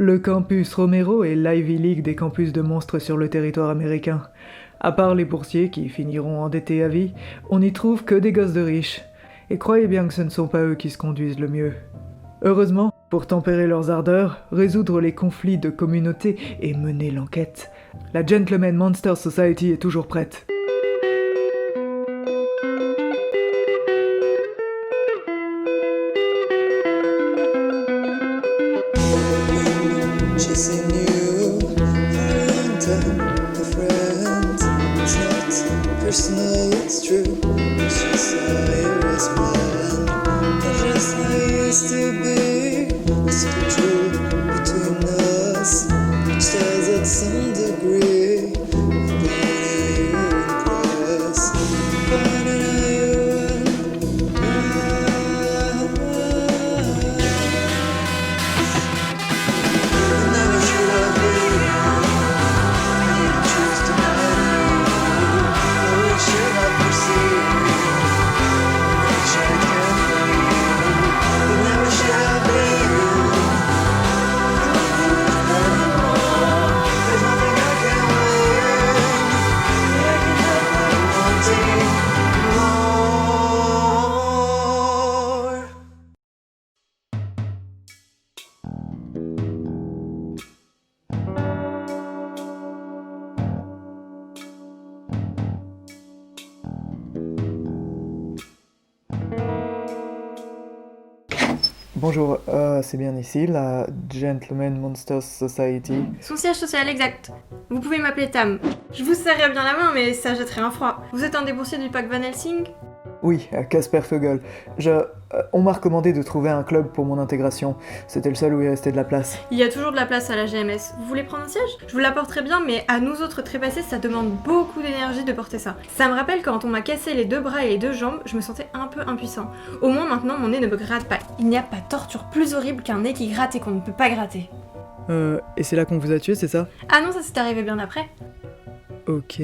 Le campus Romero est l'Ivy League des campus de monstres sur le territoire américain. À part les boursiers qui finiront endettés à vie, on n'y trouve que des gosses de riches. Et croyez bien que ce ne sont pas eux qui se conduisent le mieux. Heureusement, pour tempérer leurs ardeurs, résoudre les conflits de communauté et mener l'enquête, la Gentleman Monster Society est toujours prête. Chasing you for a long time, my friend. It's not personal, it's true. It's just how it was mine. It's just how it used to be. It's so true between us, which does at some degree. But how you impress, but how you Bonjour, c'est bien ici, la Gentleman Monsters Society. Son siège social exact. Vous pouvez m'appeler Tam. Je vous serrerai bien la main, mais ça jetterait un froid. Vous êtes un des boursiers du Pack Van Helsing ? Oui, à Casper Fogel. On m'a recommandé de trouver un club pour mon intégration. C'était le seul où il restait de la place. Il y a toujours de la place à la GMS. Vous voulez prendre un siège ? Je vous l'apporterai bien, mais à nous autres trépassés, ça demande beaucoup d'énergie de porter ça. Ça me rappelle quand on m'a cassé les 2 bras et les 2 jambes, je me sentais un peu impuissant. Au moins maintenant, mon nez ne me gratte pas. Il n'y a pas torture plus horrible qu'un nez qui gratte et qu'on ne peut pas gratter. Et c'est là qu'on vous a tué, c'est ça ? Ah non, ça s'est arrivé bien après. Ok...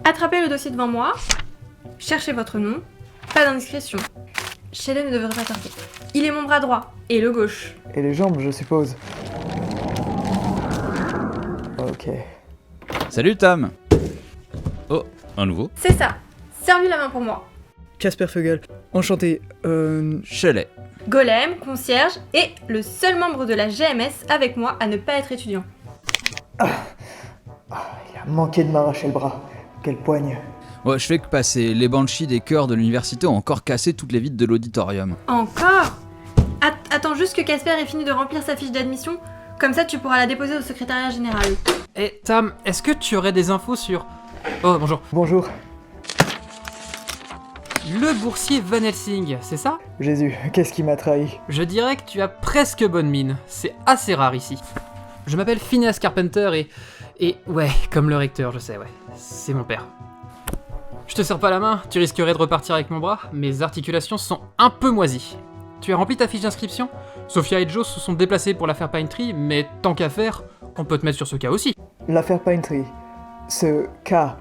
Attrapez le dossier devant moi. Cherchez votre nom. Pas d'indiscrétion. Shelley ne devrait pas tarder. Il est mon bras droit et le gauche. Et les jambes, je suppose. Ok... Salut Tam. Oh, un nouveau. C'est ça. Serre-lui la main pour moi. Casper Fogel, enchanté, Shelley. Golem, concierge et le seul membre de la GMS avec moi à ne pas être étudiant. Il a manqué de m'arracher le bras. Quelle poigne. Ouais, je fais que passer. Les banshees des chœurs de l'université ont encore cassé toutes les vitres de l'auditorium. Encore ? Attends juste que Casper ait fini de remplir sa fiche d'admission, comme ça tu pourras la déposer au secrétariat général. Eh Tam, est-ce que tu aurais des infos sur... Oh, bonjour. Bonjour, Le boursier Van Helsing, c'est ça ? Jésus, qu'est-ce qui m'a trahi ? Je dirais que tu as presque bonne mine. C'est assez rare ici. Je m'appelle Phineas Carpenter et ouais, comme le recteur, je sais, ouais. C'est mon père. Je te serre pas la main, tu risquerais de repartir avec mon bras. Mes articulations sont un peu moisies. Tu as rempli ta fiche d'inscription ? Sophia et Joe se sont déplacés pour l'affaire Pine Tree, mais tant qu'à faire, on peut te mettre sur ce cas aussi. L'affaire Pine Tree. Ce cas.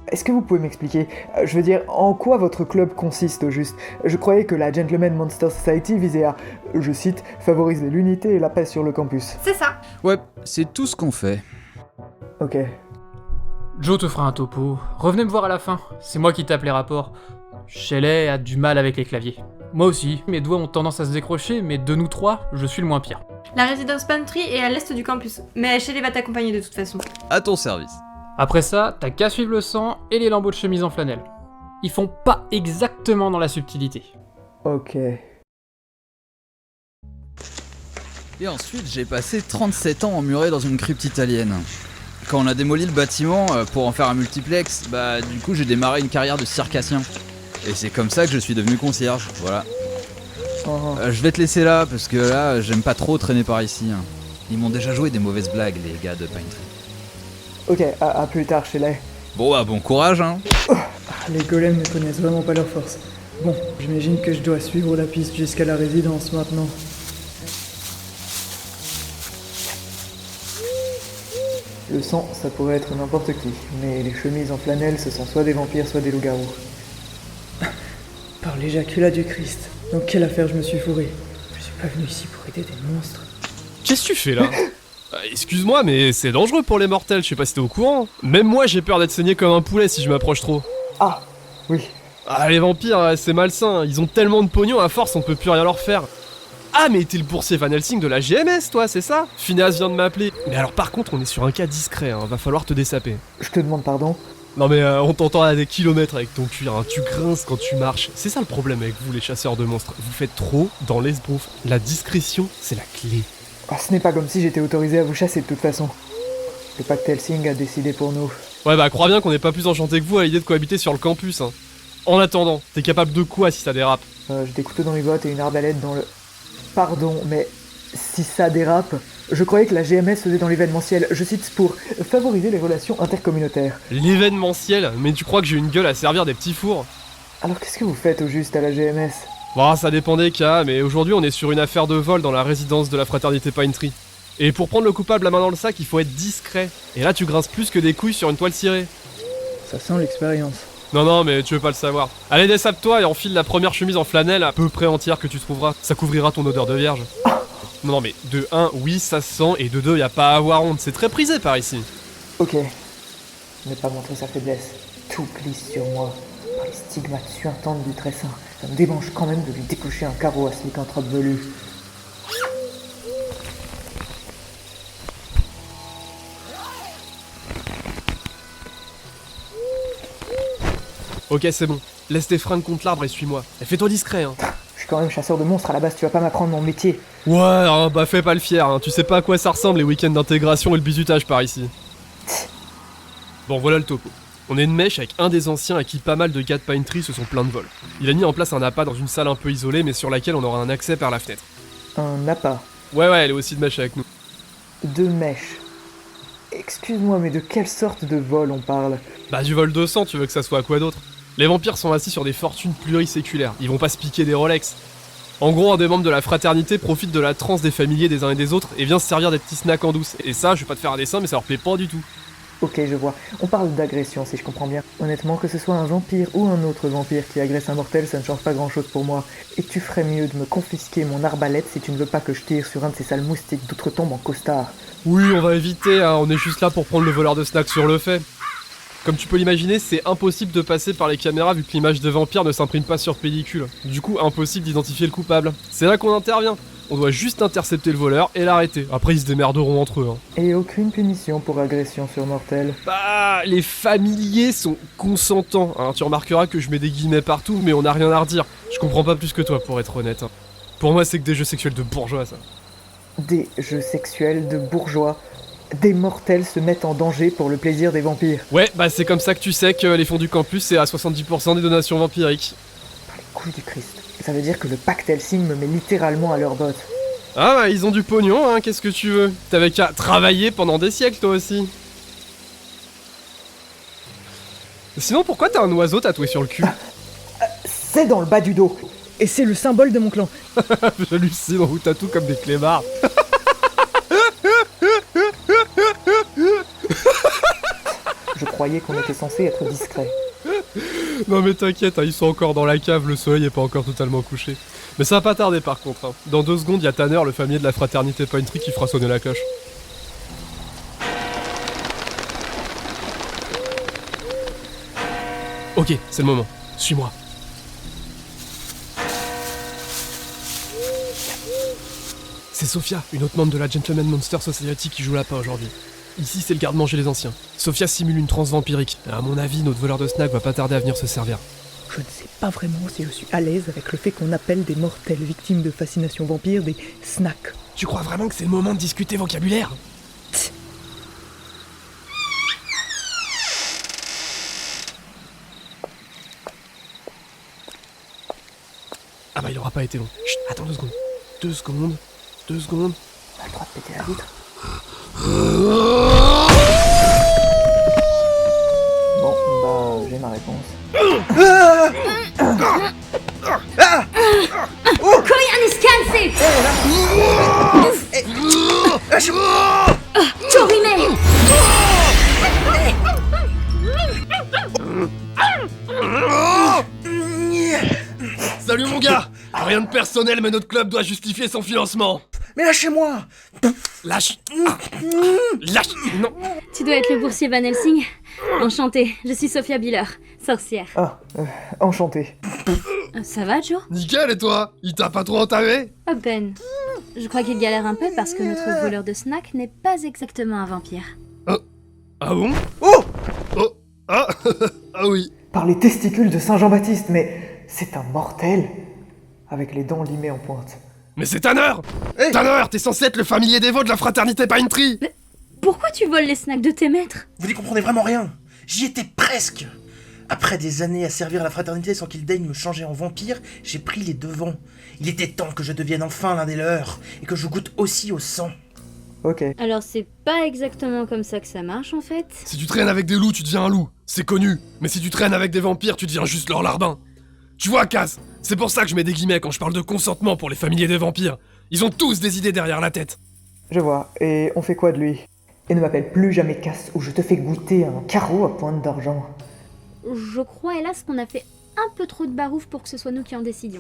Est-ce que vous pouvez m'expliquer ? Je veux dire, en quoi votre club consiste au juste ? Je croyais que la Gentleman Monster Society visait à, je cite, favoriser l'unité et la paix sur le campus. C'est ça. Ouais, c'est tout ce qu'on fait. Ok. Joe te fera un topo. Revenez me voir à la fin. C'est moi qui tape les rapports. Shelley a du mal avec les claviers. Moi aussi. Mes doigts ont tendance à se décrocher, mais de nous trois, je suis le moins pire. La résidence Pantry est à l'est du campus, mais Shelley va t'accompagner de toute façon. À ton service. Après ça, t'as qu'à suivre le sang et les lambeaux de chemise en flanelle. Ils font pas exactement dans la subtilité. Ok. Et ensuite, j'ai passé 37 ans emmuré dans une crypte italienne. Quand on a démoli le bâtiment pour en faire un multiplex, du coup j'ai démarré une carrière de circassien. Et c'est comme ça que je suis devenu concierge, voilà. Oh. Je vais te laisser là, parce que là, j'aime pas trop traîner par ici. Ils m'ont déjà joué des mauvaises blagues, les gars de Pine Tree. Ok, à plus tard, Shelley. Bon, bon courage, hein. Les golems ne connaissent vraiment pas leur force. Bon, j'imagine que je dois suivre la piste jusqu'à la résidence maintenant. Le sang, ça pourrait être n'importe qui, mais les chemises en flanelle, ce sont soit des vampires, soit des loups-garous. Par l'éjaculat du Christ, dans quelle affaire je me suis fourré ? Je suis pas venu ici pour aider des monstres. Qu'est-ce que tu fais là ? Excuse-moi, mais c'est dangereux pour les mortels, je sais pas si t'es au courant. Même moi, j'ai peur d'être saigné comme un poulet si je m'approche trop. Ah, oui. Ah, les vampires, c'est malsain, ils ont tellement de pognon, à force, on peut plus rien leur faire. Ah, mais t'es le boursier Van Helsing de la GMS, toi, c'est ça? Phineas vient de m'appeler. Mais alors, par contre, on est sur un cas discret, hein, va falloir te dessaper. Je te demande pardon. Non mais on t'entend à des kilomètres avec ton cuir, hein. Tu grinces quand tu marches. C'est ça le problème avec vous les chasseurs de monstres, vous faites trop dans l'esbrouf. La discrétion, c'est la clé. Ah, ce n'est pas comme si j'étais autorisé à vous chasser de toute façon. Le pacte Helsing a décidé pour nous. Ouais bah crois bien qu'on n'est pas plus enchanté que vous à l'idée de cohabiter sur le campus, hein. En attendant, t'es capable de quoi si ça dérape? J'ai des couteaux dans les bottes et une arbalète dans le... Pardon, mais si ça dérape, je croyais que la GMS faisait dans l'événementiel, je cite, pour favoriser les relations intercommunautaires. L'événementiel? Mais tu crois que j'ai une gueule à servir des petits fours? Alors qu'est-ce que vous faites au juste à la GMS? Bah ça dépend des cas, mais aujourd'hui on est sur une affaire de vol dans la résidence de la fraternité Pine Tree. Et pour prendre le coupable la main dans le sac, il faut être discret. Et là tu grinces plus que des couilles sur une toile cirée. Ça sent l'expérience. Non, mais tu veux pas le savoir. Allez, dessape-toi et enfile la première chemise en flanelle à peu près entière que tu trouveras. Ça couvrira ton odeur de vierge. Non, mais de 1, oui, ça se sent, et de 2, y a pas à avoir honte. C'est très prisé par ici. Ok. Ne pas montrer sa faiblesse. Tout glisse sur moi. Par les stigmates suintantes du tressin. Ça me démange quand même de lui décocher un carreau à ce lycanthrope velu. Ok, c'est bon. Laisse tes fringues contre l'arbre et suis-moi. Et fais-toi discret, hein. Je suis quand même chasseur de monstres à la base, tu vas pas m'apprendre mon métier. Ouais, hein, bah fais pas le fier, hein. Tu sais pas à quoi ça ressemble les week-ends d'intégration et le bizutage par ici. Bon, voilà le topo. On est une mèche avec un des anciens à qui pas mal de gars de Pine Tree se sont plaints de vol. Il a mis en place un appât dans une salle un peu isolée mais sur laquelle on aura un accès par la fenêtre. Un appât. Ouais, elle est aussi de mèche avec nous. De mèche. Excuse-moi, mais de quelle sorte de vol on parle? Bah du vol de sang, tu veux que ça soit à quoi d'autre? Les vampires sont assis sur des fortunes pluriséculaires, ils vont pas se piquer des Rolex. En gros, un des membres de la fraternité profite de la transe des familiers des uns et des autres et vient se servir des petits snacks en douce. Et ça, je vais pas te faire un dessin, mais ça leur plaît pas du tout. Ok, je vois. On parle d'agression, si je comprends bien. Honnêtement, que ce soit un vampire ou un autre vampire qui agresse un mortel, ça ne change pas grand-chose pour moi. Et tu ferais mieux de me confisquer mon arbalète si tu ne veux pas que je tire sur un de ces sales moustiques d'outre-tombe en costard. Oui, on va éviter, hein. On est juste là pour prendre le voleur de snacks sur le fait. Comme tu peux l'imaginer, c'est impossible de passer par les caméras vu que l'image de vampire ne s'imprime pas sur pellicule. Du coup, impossible d'identifier le coupable. C'est là qu'on intervient. On doit juste intercepter le voleur et l'arrêter. Après, ils se démerderont entre eux, hein. Et aucune punition pour agression sur mortel. Bah, les familiers sont consentants, hein. Tu remarqueras que je mets des guillemets partout, mais on n'a rien à redire. Je comprends pas plus que toi, pour être honnête, hein. Pour moi, c'est que des jeux sexuels de bourgeois, ça. Des jeux sexuels de bourgeois. Des mortels se mettent en danger pour le plaisir des vampires. Ouais, bah c'est comme ça que tu sais que les fonds du campus, c'est à 70% des donations vampiriques. Par les couilles du Christ. Ça veut dire que le pacte Helsing me met littéralement à leur botte. Ah bah, ils ont du pognon, hein, qu'est-ce que tu veux? T'avais qu'à travailler pendant des siècles, toi aussi. Sinon, pourquoi t'as un oiseau tatoué sur le cul? C'est dans le bas du dos. Et c'est le symbole de mon clan. J'hallucine, on vous tatoue comme des clébards. Je croyais qu'on était censé être discret. Non mais t'inquiète, hein, ils sont encore dans la cave, le soleil est pas encore totalement couché. Mais ça va pas tarder par contre, hein. Dans 2 secondes, y a Tanner, le familier de la fraternité Pine Tree, qui fera sonner la cloche. Ok, c'est le moment. Suis-moi. C'est Sophia, une autre membre de la Gentleman Monster Society qui joue lapin aujourd'hui. Ici, c'est le garde-manger des anciens. Sophia simule une transe vampirique. À mon avis, notre voleur de snack va pas tarder à venir se servir. Je ne sais pas vraiment si je suis à l'aise avec le fait qu'on appelle des mortels victimes de fascination vampire des snacks. Tu crois vraiment que c'est le moment de discuter vocabulaire? Ah bah il aura pas été long. Chut, attends 2 secondes. 2 secondes. 2 secondes. On a le droit de péter la vitre. Bon, bah, j'ai ma réponse. Koyan iskanse! Torime! Salut mon gars! Rien de personnel mais notre club doit justifier son financement. Mais lâchez-moi! Lâche. Lâche. Non. Tu dois être le boursier Van Helsing. Enchantée, je suis Sophia Biller, sorcière. Ah, enchanté. Ça va, Joe? Nickel, et toi? Il t'a pas trop entamé? Oh Ben, je crois qu'il galère un peu parce que notre voleur de snacks n'est pas exactement un vampire. Ah bon? Oh! Oh. Ah. Ah oui. Par les testicules de Saint Jean-Baptiste, mais c'est un mortel. Avec les dents limées en pointe. Mais c'est Tanner! Hey. Tanner, t'es censé être le familier dévot de la fraternité Pine Tree! Pourquoi tu voles les snacks de tes maîtres? Vous n'y comprenez vraiment rien. J'y étais presque. Après des années à servir la fraternité sans qu'ils daignent me changer en vampire, j'ai pris les devants. Il était temps que je devienne enfin l'un des leurs, et que je goûte aussi au sang. Ok. Alors c'est pas exactement comme ça que ça marche en fait. Si tu traînes avec des loups, tu deviens un loup. C'est connu. Mais si tu traînes avec des vampires, tu deviens juste leur larbin. Tu vois, Cass, c'est pour ça que je mets des guillemets quand je parle de consentement pour les familiers des vampires. Ils ont tous des idées derrière la tête. Je vois. Et on fait quoi de lui? Et ne m'appelle plus jamais Cass ou je te fais goûter un carreau à pointe d'argent. Je crois hélas qu'on a fait un peu trop de barouf pour que ce soit nous qui en décidions.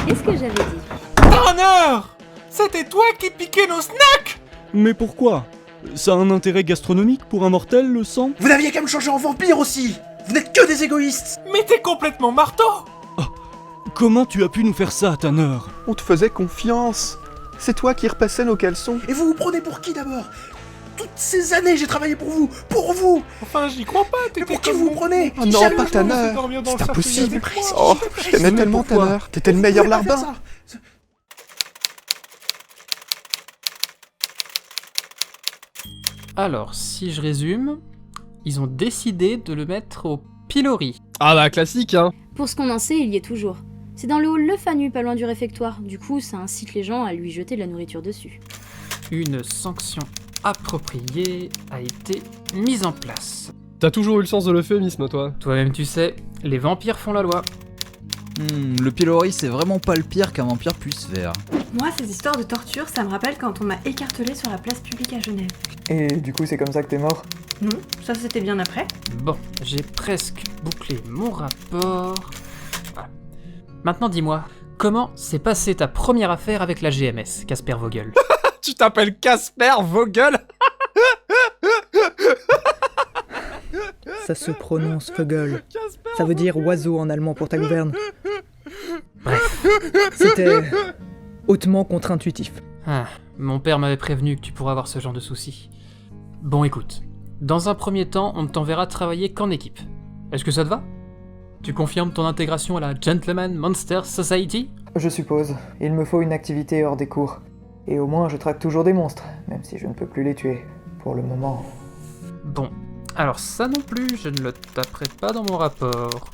Qu'est-ce que j'avais dit? Tanner! C'était toi qui piquais nos snacks! Mais pourquoi? Ça a un intérêt gastronomique pour un mortel, le sang? Vous n'aviez qu'à me changer en vampire aussi. Vous n'êtes que des égoïstes. Mais t'es complètement marteau! Comment tu as pu nous faire ça, Tanner? On te faisait confiance. C'est toi qui repassais nos caleçons. Et vous vous prenez pour qui d'abord? Toutes ces années j'ai travaillé pour vous. Pour vous. Enfin, j'y crois pas, t'étais Mais pour qui comme vous mon- prenez? Oh non, Jamais pas je Tanner. me fais dormir dans C'est le cercueil impossible. avec toi. Oh, je t'aimais Mais tellement, pourquoi? Tanner. T'étais le Vous meilleur pouvez pas faire larbin. ça. Alors, si je résume, ils ont décidé de le mettre au pilori. Ah bah classique, hein. Pour ce qu'on en sait, il y est toujours. C'est dans le hall Le Fanu, pas loin du réfectoire. Du coup, ça incite les gens à lui jeter de la nourriture dessus. Une sanction appropriée a été mise en place. T'as toujours eu le sens de l'euphémisme, toi. Toi-même tu sais, les vampires font la loi. Le pilori, c'est vraiment pas le pire qu'un vampire puisse faire. Moi, ces histoires de torture, ça me rappelle quand on m'a écartelé sur la place publique à Genève. Et du coup, c'est comme ça que t'es mort? Non, ça c'était bien après. Bon, j'ai presque bouclé mon rapport. Voilà. Maintenant dis-moi, comment s'est passée ta première affaire avec la GMS, Casper Vogel? Tu t'appelles Casper Vogel? Ça se prononce Vogel. Ça veut dire oiseau en allemand pour ta gouverne. Bref. C'était hautement contre-intuitif. Ah, mon père m'avait prévenu que tu pourrais avoir ce genre de soucis. Bon écoute, dans un premier temps, on ne t'enverra travailler qu'en équipe. Est-ce que ça te va? Tu confirmes ton intégration à la Gentleman Monster Society? Je suppose. Il me faut une activité hors des cours. Et au moins, je traque toujours des monstres, même si je ne peux plus les tuer. Pour le moment. Bon, alors ça non plus, je ne le taperai pas dans mon rapport.